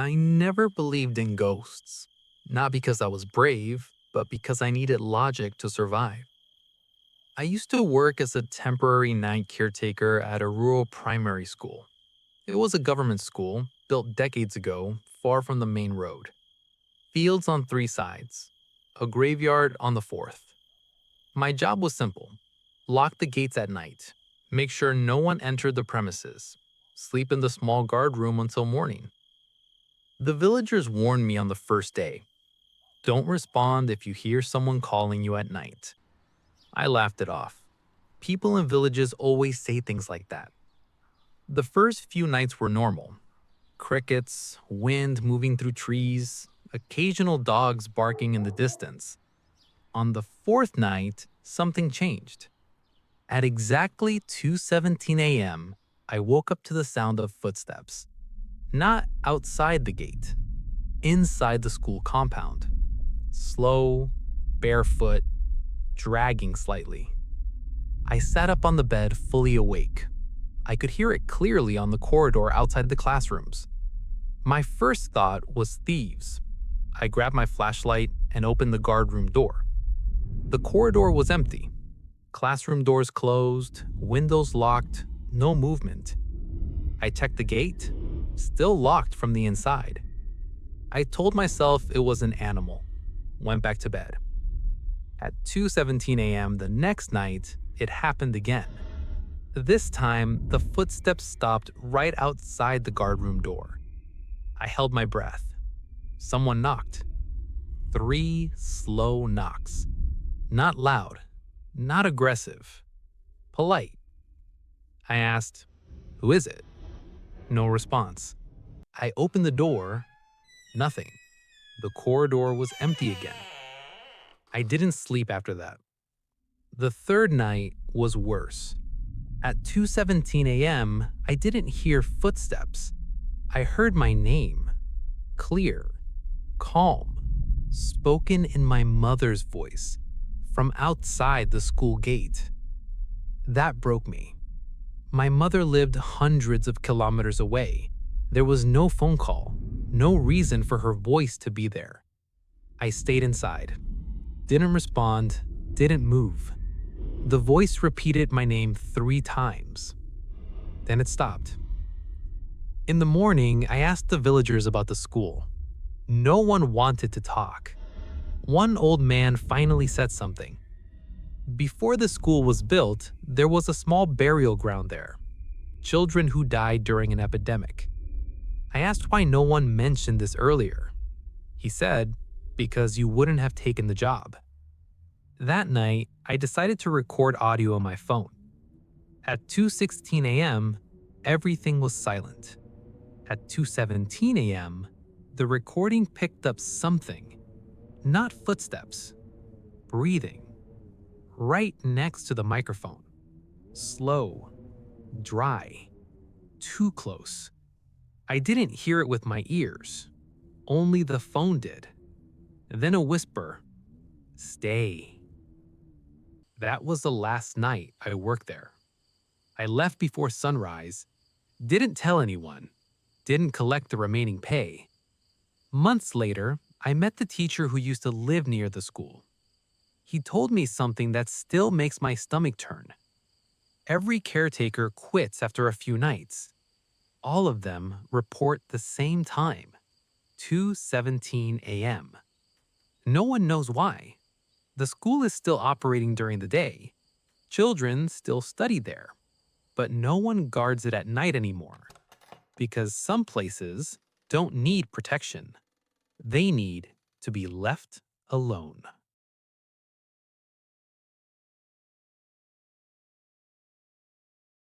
I never believed in ghosts. Not because I was brave, but because I needed logic to survive. I used to work as a temporary night caretaker at a rural primary school. It was a government school, built decades ago, far from the main road. Fields on three sides, a graveyard on the fourth. My job was simple: lock the gates at night, make sure no one entered the premises, sleep in the small guard room until morning. The villagers warned me on the first day: don't respond if you hear someone calling you at night. I laughed it off. People in villages always say things like that. The first few nights were normal: crickets, wind moving through trees, occasional dogs barking in the distance. On the fourth night, something changed. At exactly 2:17 a.m., I woke up to the sound of footsteps. Not outside the gate, inside the school compound. Slow, barefoot, dragging slightly. I sat up on the bed, fully awake. I could hear it clearly on the corridor outside the classrooms. My first thought was thieves. I grabbed my flashlight and opened the guardroom door. The corridor was empty. Classroom doors closed, windows locked, no movement. I checked the gate, still locked from the inside. I told myself it was an animal, went back to bed. At 2:17 a.m. the next night, it happened again. This time, the footsteps stopped right outside the guardroom door. I held my breath. Someone knocked. 3 slow knocks. Not loud, not aggressive, polite. I asked, "Who is it?" No response. I opened the door. Nothing. The corridor was empty again. I didn't sleep after that. The third night was worse. At 2:17 a.m., I didn't hear footsteps. I heard my name. Clear, calm, spoken in my mother's voice, from outside the school gate. That broke me. My mother lived hundreds of kilometers away. There was no phone call, no reason for her voice to be there. I stayed inside. Didn't respond, didn't move. The voice repeated my name 3 times. Then it stopped. In the morning, I asked the villagers about the school. No one wanted to talk. One old man finally said something. Before the school was built, there was a small burial ground there. Children who died during an epidemic. I asked why no one mentioned this earlier. He said, because you wouldn't have taken the job. That night, I decided to record audio on my phone. At 2:16 a.m., everything was silent. At 2:17 a.m., the recording picked up something. Not footsteps. Breathing. Right next to the microphone. Slow. Dry. Too close. I didn't hear it with my ears. Only the phone did. Then a whisper. Stay. That was the last night I worked there. I left before sunrise, didn't tell anyone, didn't collect the remaining pay. Months later, I met the teacher who used to live near the school. He told me something that still makes my stomach turn. Every caretaker quits after a few nights. All of them report the same time, 2:17 a.m. No one knows why. The school is still operating during the day. Children still study there. But no one guards it at night anymore. Because some places don't need protection. They need to be left alone.